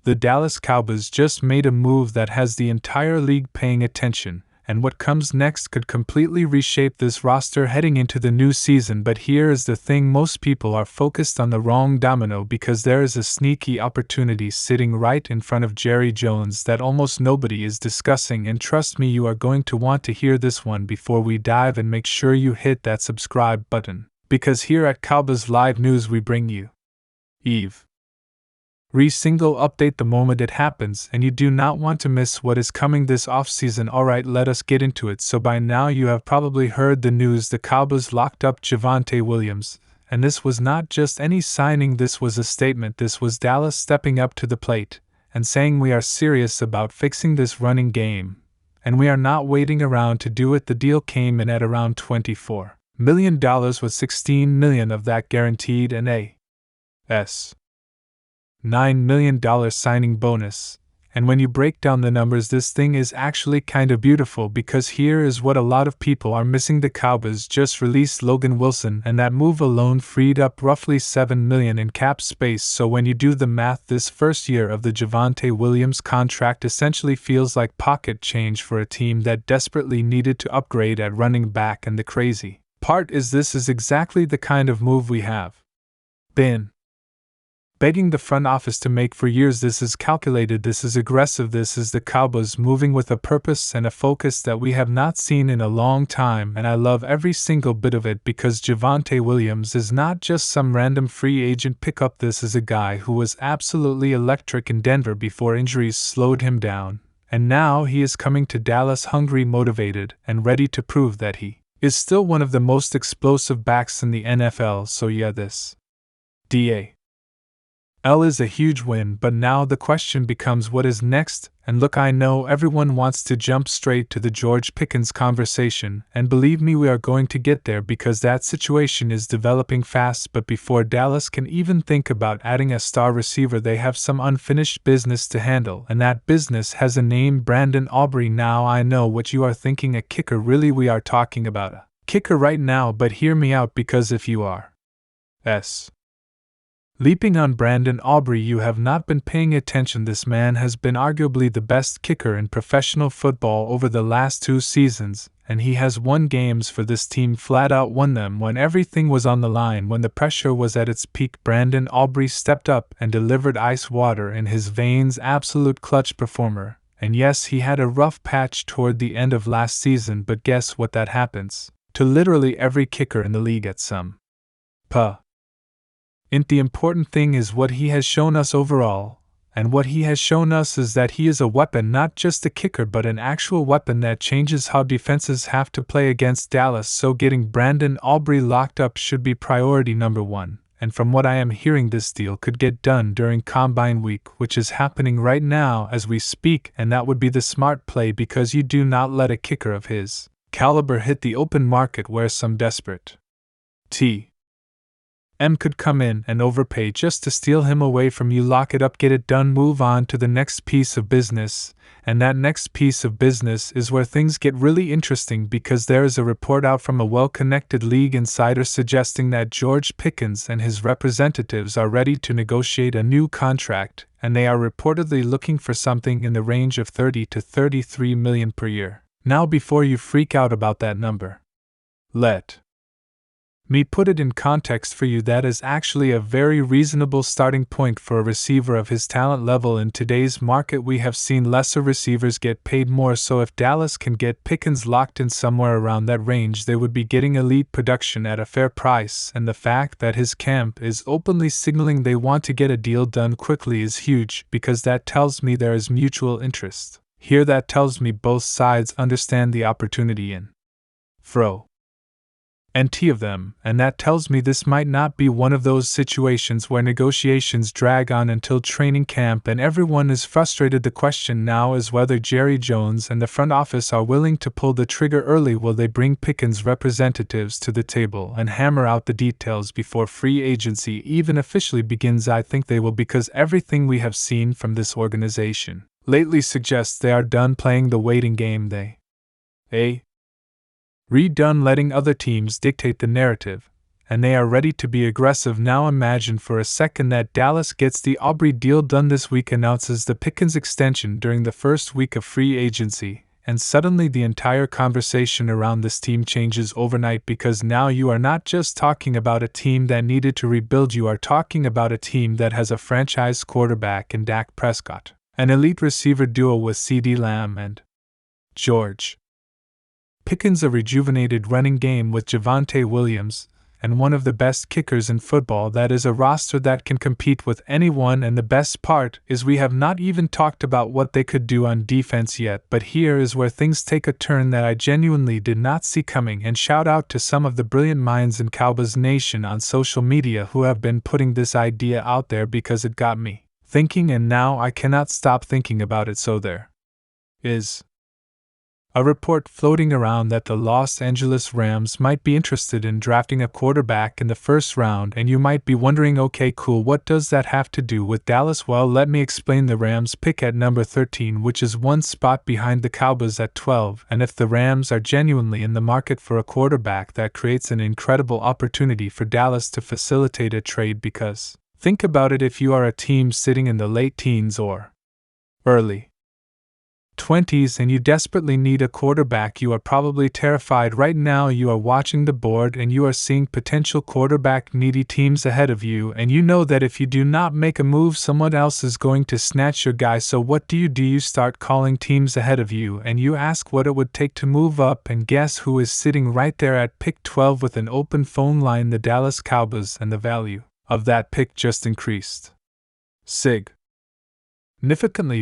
The Dallas Cowboys just made a move that has the entire league paying attention, and what comes next could completely reshape this roster heading into the new season. But here is the thing, most people are focused on the wrong domino because there is a sneaky opportunity sitting right in front of Jerry Jones that almost nobody is discussing, and trust me, you are going to want to hear this one before we dive, and make sure you hit that subscribe button, because here at Cowboys Live News we bring you every single update the moment it happens, and you do not want to miss what is coming this offseason. Alright, let us get into it. So by now you have probably heard the news. The Cowboys locked up Javonte Williams, and this was not just any signing, this was a statement. This was Dallas stepping up to the plate and saying, we are serious about fixing this running game, and we are not waiting around to do it. The deal came in at around $24 million, with $16 million of that guaranteed and a $9 million signing bonus. And when you break down the numbers, this thing is actually kind of beautiful, because here is what a lot of people are missing. The Cowboys just released Logan Wilson, and that move alone freed up roughly $7 million in cap space. So when you do the math, this first year of the Javonte Williams contract essentially feels like pocket change for a team that desperately needed to upgrade at running back. And the crazy part is, this is exactly the kind of move we have been begging the front office to make for years. This is calculated, this is aggressive, this is the Cowboys moving with a purpose and a focus that we have not seen in a long time, and I love every single bit of it, because Javonte Williams is not just some random free agent pickup. This is a guy who was absolutely electric in Denver before injuries slowed him down, and now he is coming to Dallas hungry, motivated, and ready to prove that he is still one of the most explosive backs in the NFL. So yeah, this L is a huge win, but now the question becomes, what is next? And look, I know everyone wants to jump straight to the George Pickens conversation, and believe me, we are going to get there, because that situation is developing fast. But before Dallas can even think about adding a star receiver, they have some unfinished business to handle, and that business has a name: Brandon Aubrey. Now I know what you are thinking, a kicker? Really, we are talking about a kicker right now, but hear me out, because if you are leaping on Brandon Aubrey, you have not been paying attention. This man has been arguably the best kicker in professional football over the last 2 seasons, and he has won games for this team, flat out won them when everything was on the line, when the pressure was at its peak. Brandon Aubrey stepped up and delivered ice water in his veins, absolute clutch performer. And yes, he had a rough patch toward the end of last season, but guess what? That happens to literally every kicker in the league at some point. The important thing is what he has shown us overall, and what he has shown us is that he is a weapon, not just a kicker, but an actual weapon that changes how defenses have to play against Dallas. So getting Brandon Aubrey locked up should be priority number 1, and from what I am hearing, this deal could get done during Combine Week, which is happening right now as we speak, and that would be the smart play, because you do not let a kicker of his caliber hit the open market where some desperate could come in and overpay just to steal him away from you. Lock it up, get it done, move on to the next piece of business. And that next piece of business is where things get really interesting, because there is a report out from a well-connected league insider suggesting that George Pickens and his representatives are ready to negotiate a new contract, and they are reportedly looking for something in the range of $30 to $33 million per year. Now, before you freak out about that number, let me put it in context for you. That is actually a very reasonable starting point for a receiver of his talent level. In today's market, we have seen lesser receivers get paid more, so if Dallas can get Pickens locked in somewhere around that range, they would be getting elite production at a fair price. And the fact that his camp is openly signaling they want to get a deal done quickly is huge, because that tells me there is mutual interest here. That tells me both sides understand the opportunity in of them, and that tells me this might not be one of those situations where negotiations drag on until training camp and everyone is frustrated. The question now is whether Jerry Jones and the front office are willing to pull the trigger early. Will they bring Pickens' representatives to the table and hammer out the details before free agency even officially begins? I think they will, because everything we have seen from this organization lately suggests they are done playing the waiting game. They redone letting other teams dictate the narrative, and they are ready to be aggressive now. Imagine for a second that Dallas gets the Aubrey deal done this week, announces the Pickens extension during the first week of free agency, and suddenly the entire conversation around this team changes overnight, because now you are not just talking about a team that needed to rebuild, you are talking about a team that has a franchise quarterback in Dak Prescott, an elite receiver duo with CeeDee Lamb and George Pickens, a rejuvenated running game with Javonte Williams, and one of the best kickers in football. That is a roster that can compete with anyone, and the best part is we have not even talked about what they could do on defense yet. But here is where things take a turn that I genuinely did not see coming, and shout out to some of the brilliant minds in Cowboys Nation on social media who have been putting this idea out there, because it got me thinking, and now I cannot stop thinking about it. So there is a report floating around that the Los Angeles Rams might be interested in drafting a quarterback in the first round, and you might be wondering, okay, cool, what does that have to do with Dallas? Well, let me explain. The Rams pick at number 13, which is one spot behind the Cowboys at 12, and if the Rams are genuinely in the market for a quarterback, that creates an incredible opportunity for Dallas to facilitate a trade, because think about it, if you are a team sitting in the late teens or early 20s and you desperately need a quarterback, you are probably terrified right now. You are watching the board and you are seeing potential quarterback needy teams ahead of you, and you know that if you do not make a move, someone else is going to snatch your guy. So what do? You start calling teams ahead of you and you ask what it would take to move up, and guess who is sitting right there at pick 12 with an open phone line? The Dallas Cowboys, and the value of that pick just increased significantly,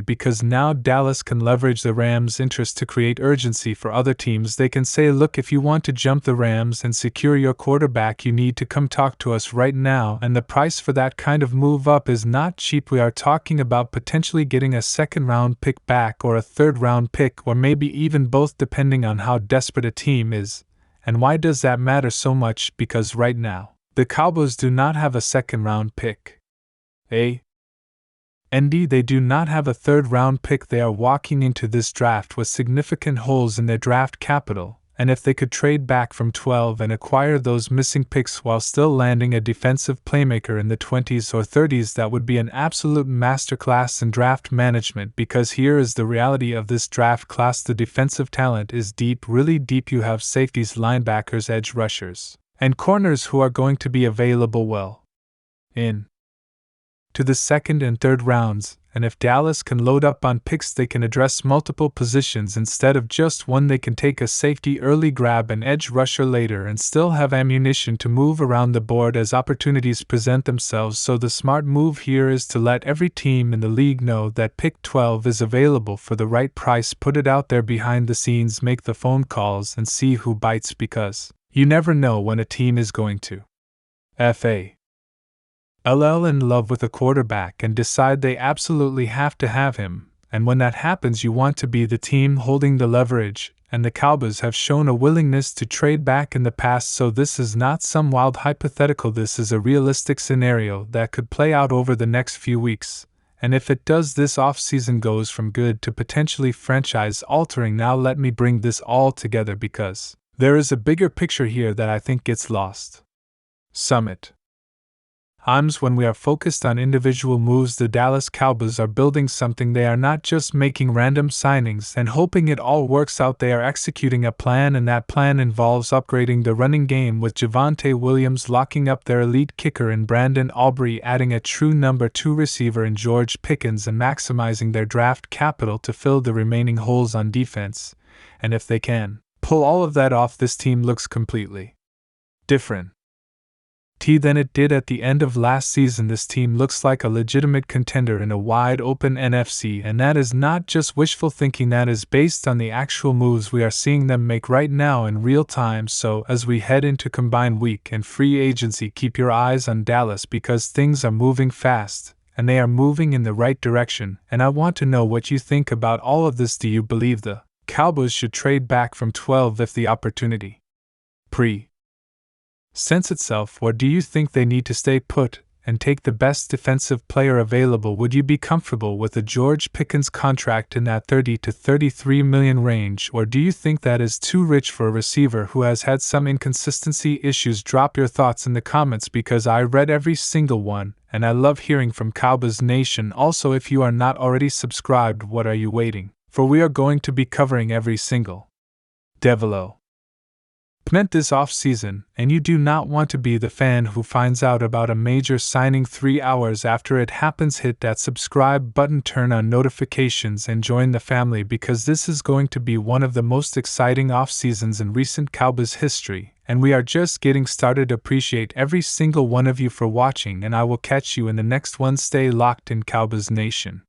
because now Dallas can leverage the Rams' interest to create urgency for other teams. They can say, look, if you want to jump the Rams and secure your quarterback, you need to come talk to us right now, and the price for that kind of move up is not cheap. We are talking about potentially getting a second-round pick back, or a third-round pick, or maybe even both, depending on how desperate a team is. And why does that matter so much? Because right now, the Cowboys do not have a second-round pick. Indeed, they do not have a third-round pick. They are walking into this draft with significant holes in their draft capital, and if they could trade back from 12 and acquire those missing picks while still landing a defensive playmaker in the 20s or 30s, that would be an absolute masterclass in draft management. Because here is the reality of this draft class: the defensive talent is deep, really deep. You have safeties, linebackers, edge rushers, and corners who are going to be available well in to the second and third rounds, and if Dallas can load up on picks, they can address multiple positions instead of just one. They can take a safety early, grab an edge rusher later, and still have ammunition to move around the board as opportunities present themselves. So the smart move here is to let every team in the league know that pick 12 is available for the right price. Put it out there behind the scenes, make the phone calls, and see who bites, because you never know when a team is going to fall in love with a quarterback and decide they absolutely have to have him, and when that happens, you want to be the team holding the leverage, and the Cowboys have shown a willingness to trade back in the past. So this is not some wild hypothetical, this is a realistic scenario that could play out over the next few weeks, and if it does, this offseason goes from good to potentially franchise-altering. Now let me bring this all together, because there is a bigger picture here that I think gets lost. When we are focused on individual moves, the Dallas Cowboys are building something. They are not just making random signings and hoping it all works out. They are executing a plan, and that plan involves upgrading the running game with Javonte Williams, locking up their elite kicker in Brandon Aubrey, adding a true number 2 receiver in George Pickens, and maximizing their draft capital to fill the remaining holes on defense. And if they can pull all of that off, this team looks completely different than it did at the end of last season. This team looks like a legitimate contender in a wide-open NFC, and that is not just wishful thinking, that is based on the actual moves we are seeing them make right now in real time. So as we head into combine week and free agency, keep your eyes on Dallas, because things are moving fast, and they are moving in the right direction, and I want to know what you think about all of this. Do you believe the Cowboys should trade back from 12 if the opportunity presents itself, or do you think they need to stay put and take the best defensive player available, would you be comfortable with a George Pickens contract in that 30 to 33 million range, or do you think that is too rich for a receiver who has had some inconsistency issues? Drop your thoughts in the comments because I read every single one, and I love hearing from Cowboys Nation. Also, if you are not already subscribed, what are you waiting for? We are going to be covering every single development this off-season, and you do not want to be the fan who finds out about a major signing 3 hours after it happens. Hit that subscribe button, turn on notifications, and join the family because this is going to be one of the most exciting off-seasons in recent Cowboys history, and we are just getting started. Appreciate every single one of you for watching, and I will catch you in the next one. Stay locked in, Cowboys Nation.